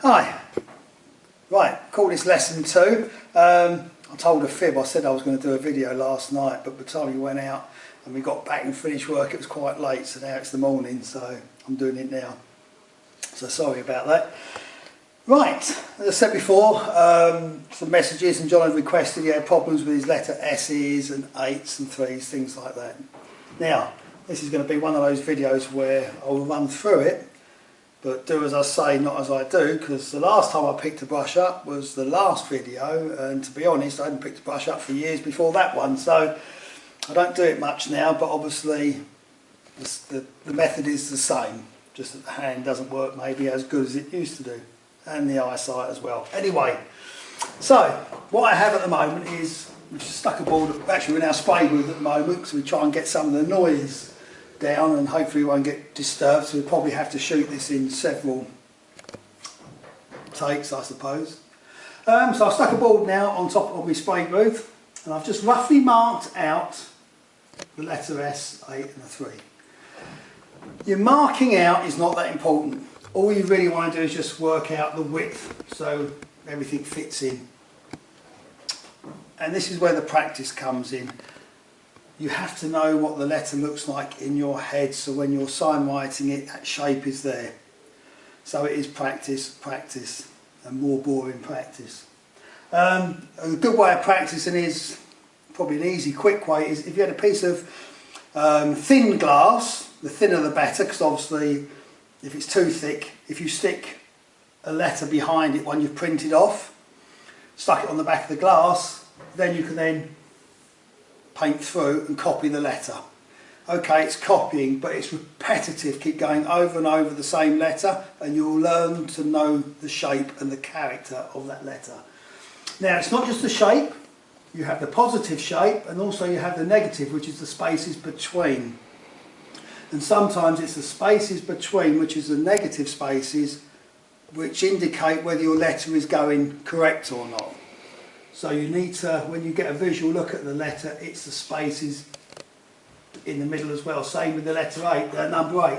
Hi. Right, call this lesson 2. I told a fib. I said I was going to do a video last night, but by the time we went out and we got back and finished work, it was quite late, so now it's the morning, so I'm doing it now. So sorry about that. Right, as I said before, some messages, and John had requested he had problems with his letter S's and 8s and 3s, things like that. Now, this is going to be one of those videos where I'll run through it, but do as I say, not as I do, because the last time I picked a brush up was the last video, and to be honest, I hadn't picked a brush up for years before that one, so I don't do it much now, but obviously the method is the same, just that the hand doesn't work maybe as good as it used to do, and the eyesight as well. Anyway, so what I have at the moment is, we've stuck a board, actually we're in our spray booth at the moment, because we try and get some of the noise down and hopefully we won't get disturbed, so we'll probably have to shoot this in several takes, I suppose. So I've stuck a board now on top of my spray booth, and I've just roughly marked out the letter S, 8 and a 3. Your marking out is not that important. All you really want to do is just work out the width so everything fits in. And this is where the practice comes in. You have to know what the letter looks like in your head, so when you're sign writing it, that shape is there. So it is practice, practice, and more boring practice. A good way of practicing is, probably an easy, quick way, is if you had a piece of thin glass, the thinner the better, because obviously if it's too thick, if you stick a letter behind it, one you've printed off, stuck it on the back of the glass, then you can then paint through and copy the letter. Okay, it's copying, but it's repetitive. Keep going over and over the same letter and you'll learn to know the shape and the character of that letter. Now, it's not just the shape. You have the positive shape and also you have the negative, which is the spaces between. And sometimes it's the spaces between, which is the negative spaces, which indicate whether your letter is going correct or not. So you need to, when you get a visual look at the letter, it's the spaces in the middle as well. Same with the letter 8, number 8.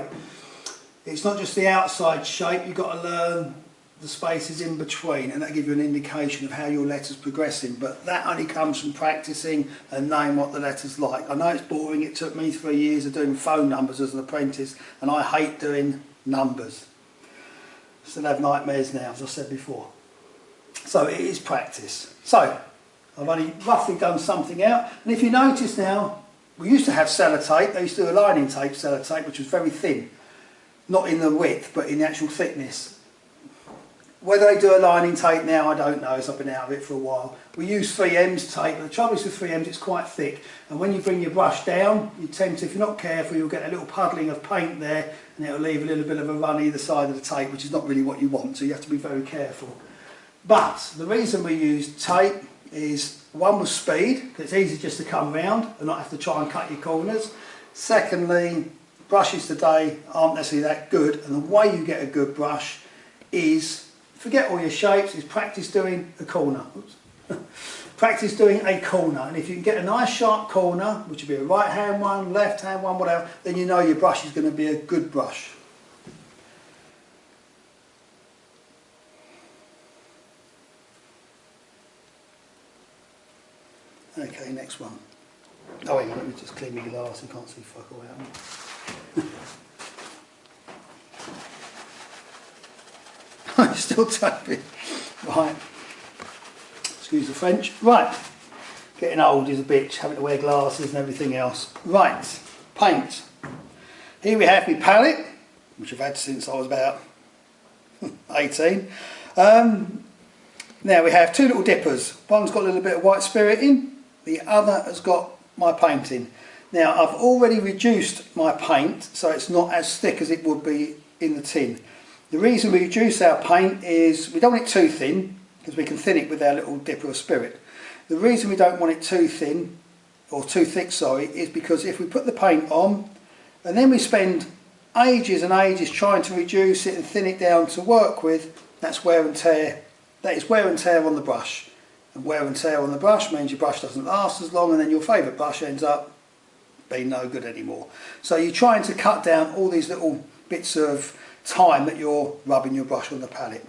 It's not just the outside shape, you've got to learn the spaces in between, and that gives you an indication of how your letter's progressing. But that only comes from practicing and knowing what the letter's like. I know it's boring, it took me 3 years of doing phone numbers as an apprentice, and I hate doing numbers. Still have nightmares now, as I said before. So it is practice. So I've only roughly done something out, and if you notice now, we used to have sellotape. They used to do a lining tape sellotape, which was very thin, not in the width but in the actual thickness. Whether they do a lining tape now, I don't know, as I've been out of it for a while. We use 3M's tape, but the trouble is with 3M's, it's quite thick, and when you bring your brush down, you tend to, if you're not careful, you'll get a little puddling of paint there, and it'll leave a little bit of a run either side of the tape, which is not really what you want, so you have to be very careful. But the reason we use tape is, one, with speed, because it's easy just to come round and not have to try and cut your corners. Secondly, brushes today aren't necessarily that good, and the way you get a good brush is, forget all your shapes, is practice doing a corner. Practice doing a corner, and if you can get a nice sharp corner, which will be a right hand one, left hand one, whatever, then you know your brush is going to be a good brush. Okay, next one. Oh, hang on, let me just clean my glass. I can't see fuck all out. I'm still typing. Right. Excuse the French. Right. Getting old is a bitch, having to wear glasses and everything else. Right. Paint. Here we have my palette, which I've had since I was about 18. Now we have two little dippers. One's got a little bit of white spirit in. The other has got my paint in. Now I've already reduced my paint so it's not as thick as it would be in the tin. The reason we reduce our paint is we don't want it too thin, because we can thin it with our little dipper of spirit. The reason we don't want it too thin, or too thick, sorry, is because if we put the paint on and then we spend ages and ages trying to reduce it and thin it down to work with, that's wear and tear. That is wear and tear on the brush. And wear and tear on the brush means your brush doesn't last as long, and then your favourite brush ends up being no good anymore. So you're trying to cut down all these little bits of time that you're rubbing your brush on the palette.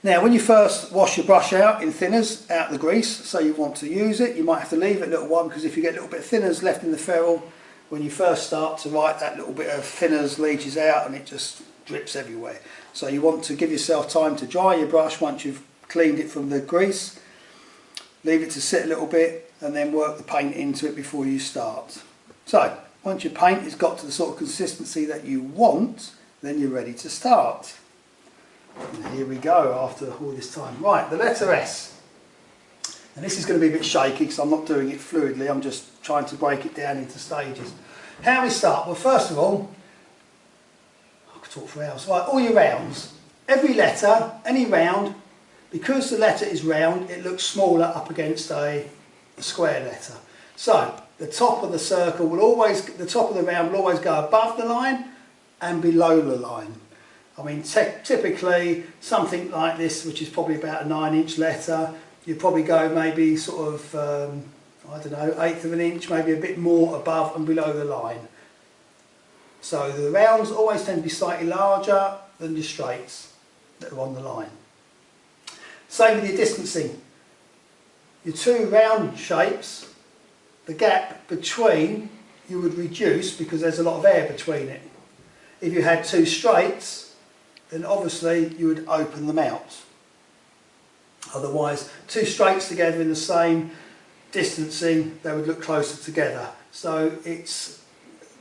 Now when you first wash your brush out in thinners, out the grease, so you want to use it, you might have to leave it a little while, because if you get a little bit of thinners left in the ferrule, when you first start to write, that little bit of thinners leaches out and it just drips everywhere. So you want to give yourself time to dry your brush once you've cleaned it from the grease, leave it to sit a little bit and then work the paint into it before you start. So once your paint has got to the sort of consistency that you want, then you're ready to start. And here we go after all this time. Right, the letter S. And this is going to be a bit shaky because I'm not doing it fluidly, I'm just trying to break it down into stages. How we start? Well, first of all, I could talk for hours. Right, all your rounds. Every letter, any round, because the letter is round, it looks smaller up against a square letter. So the top of the circle will always, the top of the round will always go above the line and below the line. I mean, typically something like this, which is probably about a 9-inch letter, you probably go maybe sort of, I don't know, 1/8 of an inch, maybe a bit more above and below the line. So the rounds always tend to be slightly larger than your straights that are on the line. Same with your distancing. Your two round shapes, the gap between you would reduce because there's a lot of air between it. If you had two straights, then obviously you would open them out. Otherwise, two straights together in the same distancing, they would look closer together. So it's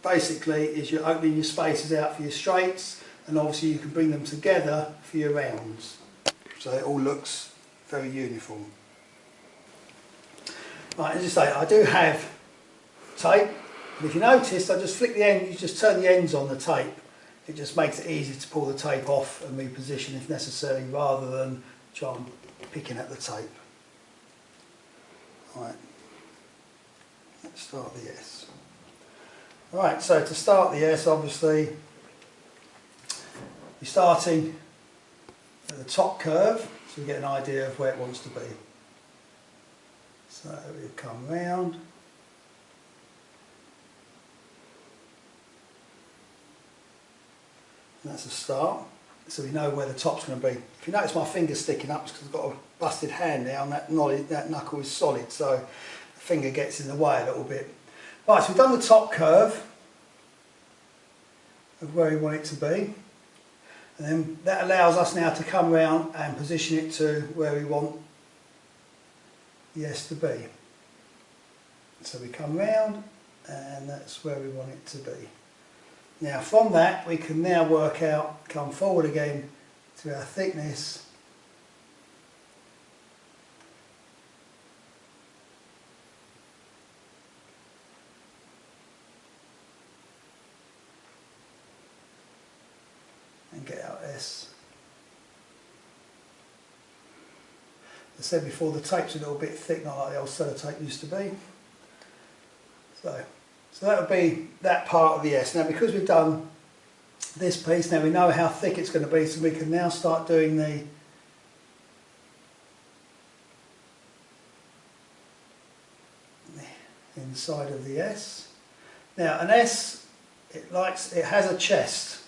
basically is you're opening your spaces out for your straights, and obviously you can bring them together for your rounds. So it all looks very uniform. Right, as I say, I do have tape, and if you notice, I just flick the end, you just turn the ends on the tape. It just makes it easy to pull the tape off and reposition if necessary, rather than try and picking at the tape. Right, let's start the S. Right, so to start the S, obviously, you're starting at the top curve, so you get an idea of where it wants to be. So we come round. And that's a start, so we know where the top's going to be. If you notice my finger's sticking up, it's because I've got a busted hand now and that knuckle is solid, so the finger gets in the way a little bit. Right, so we've done the top curve of where we want it to be, and then that allows us now to come round and position it to where we want the S to be. So we come round and that's where we want it to be. Now from that we can now work out, come forward again to our thickness, and get our S. As I said before, the tape's a little bit thick, not like the old sellotape used to be. So that would be that part of the S. Now because we've done this piece, now we know how thick it's going to be, so we can now start doing the inside of the S. Now an S, it has a chest,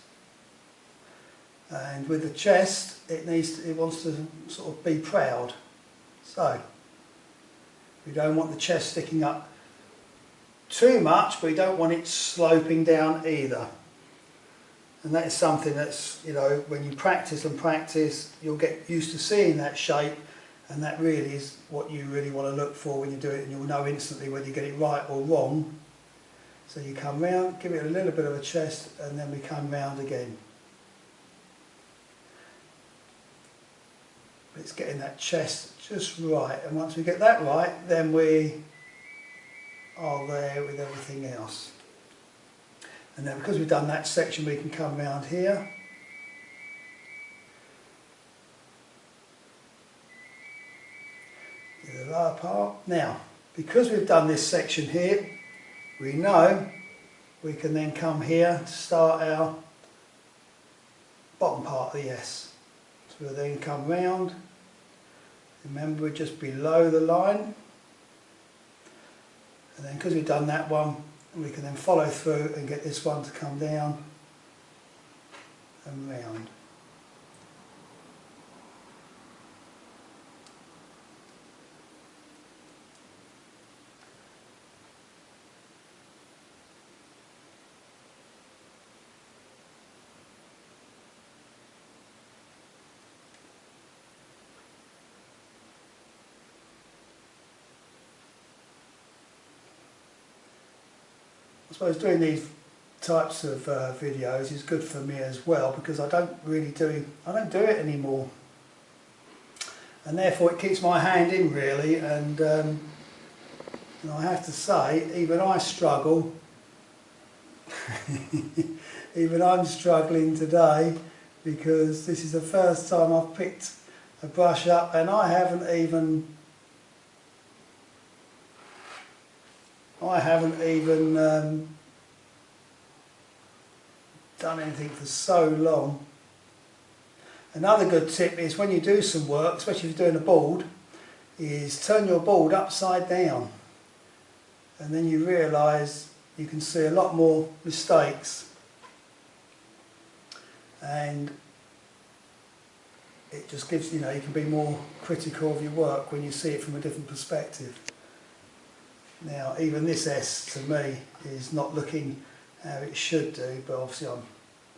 and with the chest it wants to sort of be proud. So we don't want the chest sticking up too much, but we don't want it sloping down either. And that is something that's, you know, when you practice and practice, you'll get used to seeing that shape, and that really is what you really want to look for when you do it, and you'll know instantly whether you get it right or wrong. So you come round, give it a little bit of a chest, and then we come round again. It's getting that chest just right, and once we get that right, then we are there with everything else. And then because we've done that section, we can come round here. Do the lower part. Now, because we've done this section here, we know we can then come here to start our bottom part of the S. So we'll then come round. Remember, we're just below the line. And then because we've done that one, we can then follow through and get this one to come down and round. suppose doing these types of videos is good for me as well, because I don't do it anymore, and therefore it keeps my hand in really, and I have to say, even I struggle. Even I'm struggling today, because this is the first time I've picked a brush up and I haven't even done anything for so long. Another good tip is, when you do some work, especially if you're doing a board, is turn your board upside down, and then you realise you can see a lot more mistakes, and it just gives, you can be more critical of your work when you see it from a different perspective. Now, even this S to me is not looking how it should do, but obviously I'm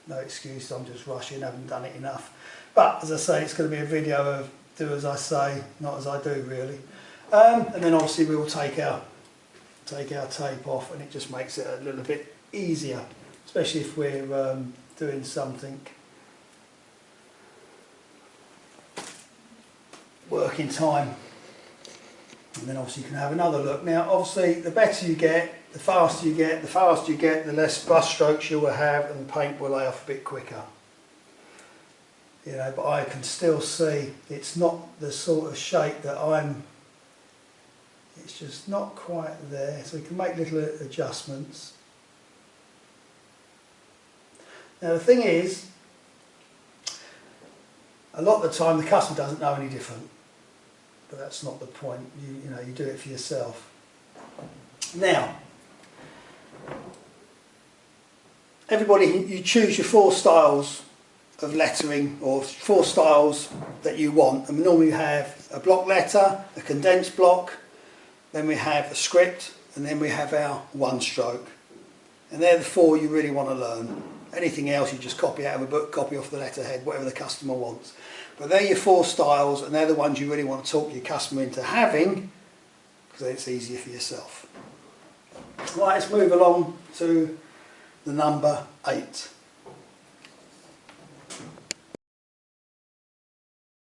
no excuse, I'm just rushing, haven't done it enough. But as I say, it's going to be a video of do as I say, not as I do really. And then obviously we'll take our tape off, and it just makes it a little bit easier, especially if we're doing something working time. And then obviously you can have another look. Now obviously the better you get, the faster you get, the less brush strokes you will have, and the paint will lay off a bit quicker. But I can still see it's not the sort of shape that it's just not quite there, so we can make little adjustments. Now the thing is, a lot of the time the customer doesn't know any different, but that's not the point. You do it for yourself. Now, everybody, you choose your 4 styles of lettering, or 4 styles that you want, and we normally have a block letter, a condensed block, then we have a script, and then we have our 1 stroke, and they're the 4 you really want to learn. Anything else you just copy out of a book, copy off the letterhead, whatever the customer wants. But they're your 4 styles, and they're the ones you really want to talk your customer into having, because then it's easier for yourself. Right, let's move along to the number 8.